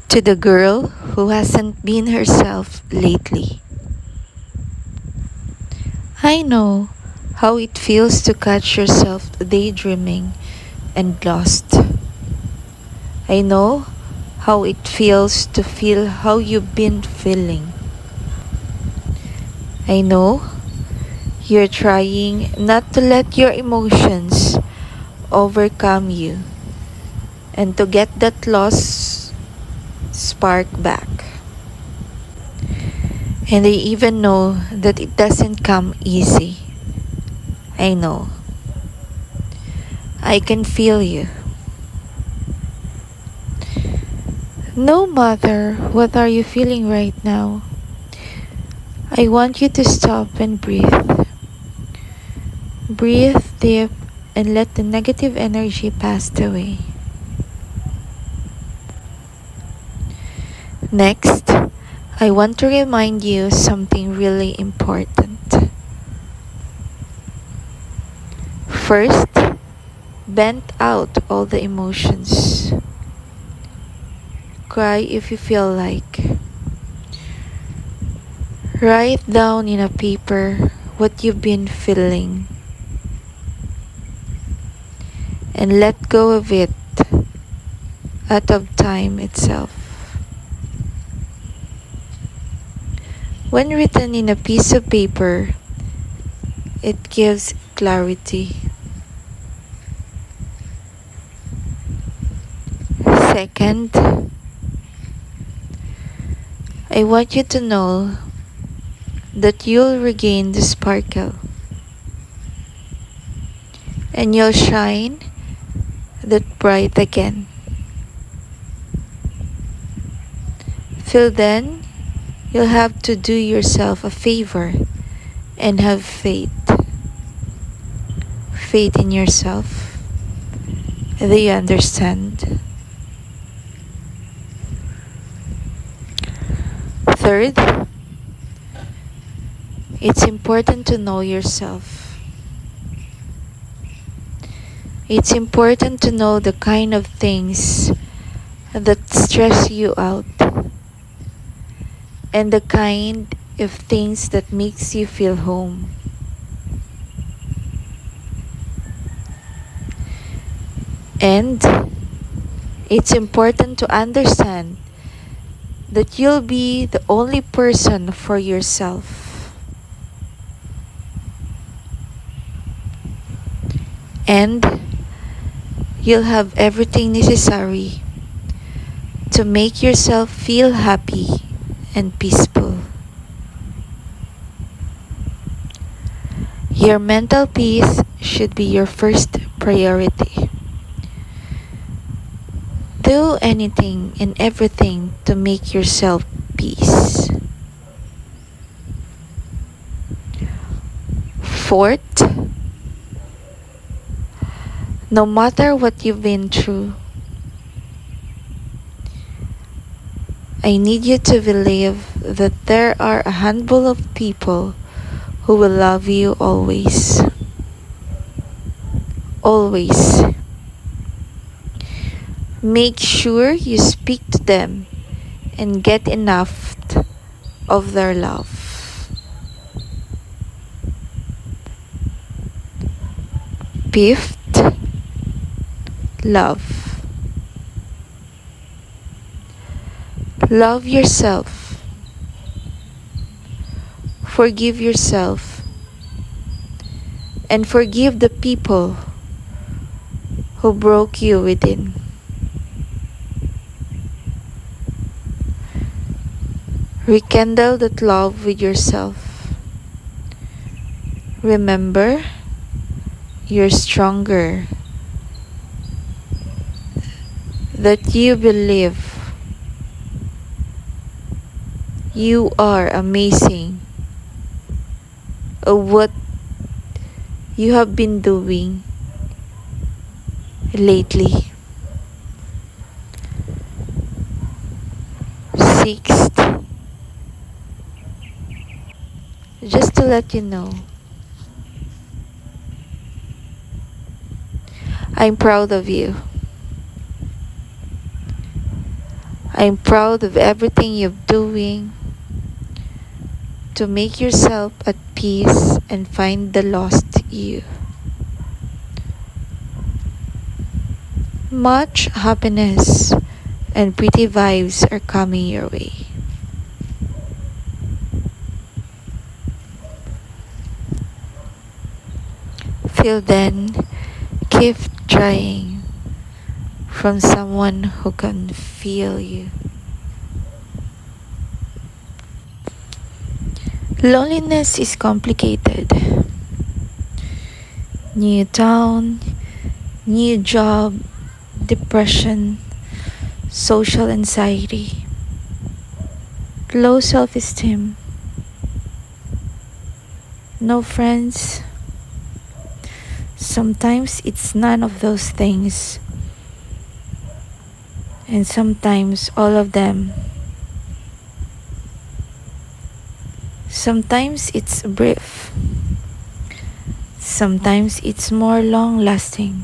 To the girl who hasn't been herself lately. I know how it feels to catch yourself daydreaming and lost. I know how it feels to feel how you've been feeling. I know you're trying not to let your emotions overcome you and to get that lost spark back. And I even know that it doesn't come easy. I know. I can feel you. No matter what are you feeling right now, I want you to stop and breathe. Breathe deep and let the negative energy pass away. Next, I want to remind you something really important. First, vent out all the emotions. Cry if you feel like. Write down in a paper what you've been feeling. And let go of it out of time itself. When written in a piece of paper, it gives clarity. Second, I want you to know that you'll regain the sparkle and you'll shine that bright again. Till then, you'll have to do yourself a favor and have faith. Faith in yourself. Do you understand? Third, it's important to know yourself. It's important to know the kind of things that stress you out and the kind of things that makes you feel home. And it's important to understand that you'll be the only person for yourself. And you'll have everything necessary to make yourself feel happy and peaceful. Your mental peace should be your first priority. Do anything and everything to make yourself peace. Fourth, no matter what you've been through, I need you to believe that there are a handful of people who will love you always. Always. Make sure you speak to them and get enough of their love. Fifth, love. Love yourself. Forgive yourself. And forgive the people who broke you within. Rekindle that love with yourself. Remember, you're stronger. That you believe you are amazing of what you have been doing lately. Sixth, just to let you know, I'm proud of you. I'm proud of everything you're doing to make yourself at peace and find the lost you. Much happiness and pretty vibes are coming your way. Till then, keep trying from someone who can feel you. Loneliness is complicated. New town, new job, depression, social anxiety, low self esteem, no friends. Sometimes it's none of those things, and sometimes all of them. Sometimes it's brief, sometimes it's more long lasting.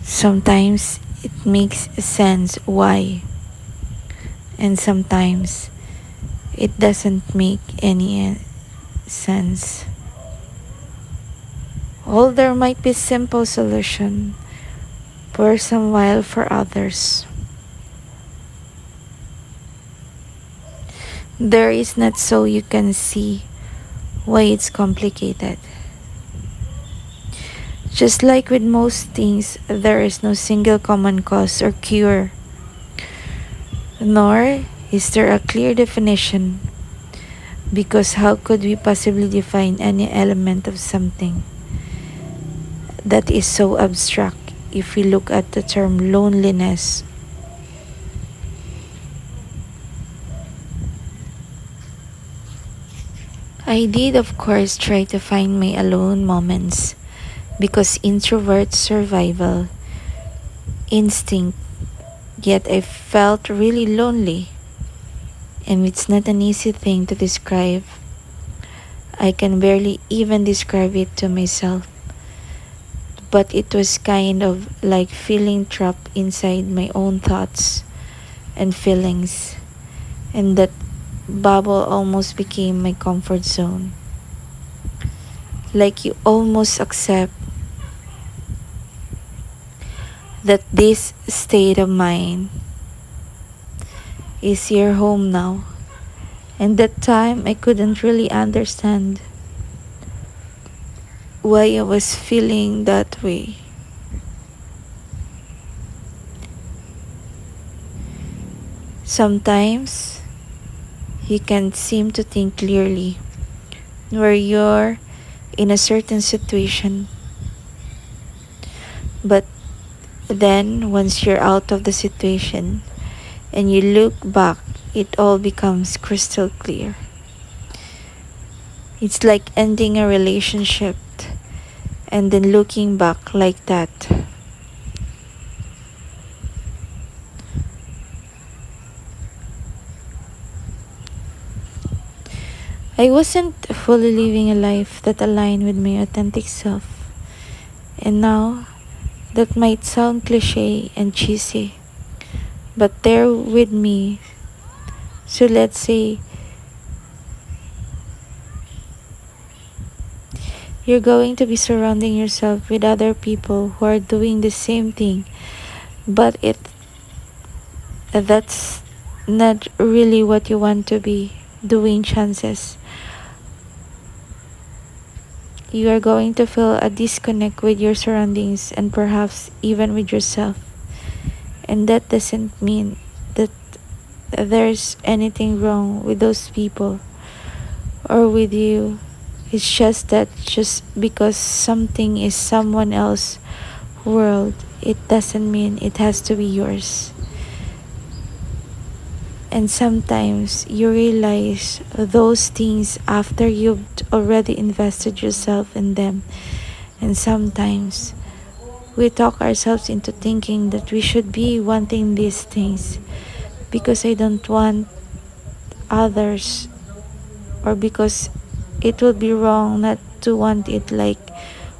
Sometimes it makes sense why, and sometimes it doesn't make any sense. All there might be simple solution for some while for others. There is not so you can see why it's complicated. Just like with most things, there is no single common cause or cure, nor is there a clear definition, because how could we possibly define any element of something that is so abstract if we look at the term loneliness? I did, of course, try to find my alone moments because introvert survival instinct, yet I felt really lonely, and it's not an easy thing to describe. I can barely even describe it to myself, but it was kind of like feeling trapped inside my own thoughts and feelings, and that bubble almost became my comfort zone. Like you almost accept that this state of mind is your home now. And that time I couldn't really understand why I was feeling that way. Sometimes you can't seem to think clearly where you're in a certain situation. But then once you're out of the situation and you look back, it all becomes crystal clear. It's like ending a relationship and then looking back like that. I wasn't fully living a life that aligned with my authentic self. And now, that might sound cliche and cheesy, but they're with me. So let's say you're going to be surrounding yourself with other people who are doing the same thing, but that's not really what you want to be doing. Chances you are going to feel a disconnect with your surroundings and perhaps even with yourself. And that doesn't mean that there's anything wrong with those people or with you. It's just that just because something is someone else's world, it doesn't mean it has to be yours. And sometimes you realize those things after you've already invested yourself in them. And sometimes we talk ourselves into thinking that we should be wanting these things because I don't want others, or because it would be wrong not to want it. Like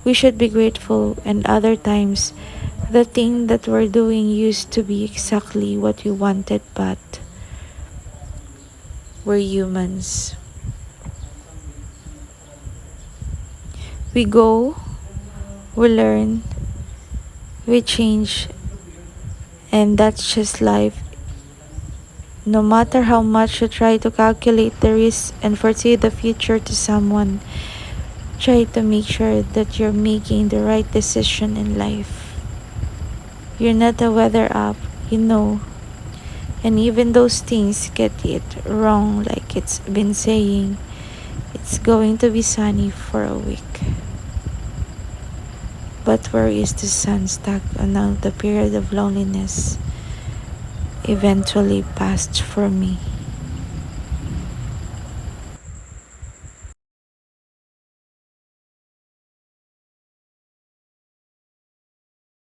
we should be grateful, and other times The thing that we're doing used to be exactly what we wanted, but we're humans. We go, we learn, we change, and that's just life. No matter how much you try to calculate the risks and foresee the future to someone, try to make sure that you're making the right decision in life. You're not a weather app, you know. And even those things get it wrong, like it's been saying, it's going to be sunny for a week. But where is the sun stuck on now the period of loneliness eventually passed for me?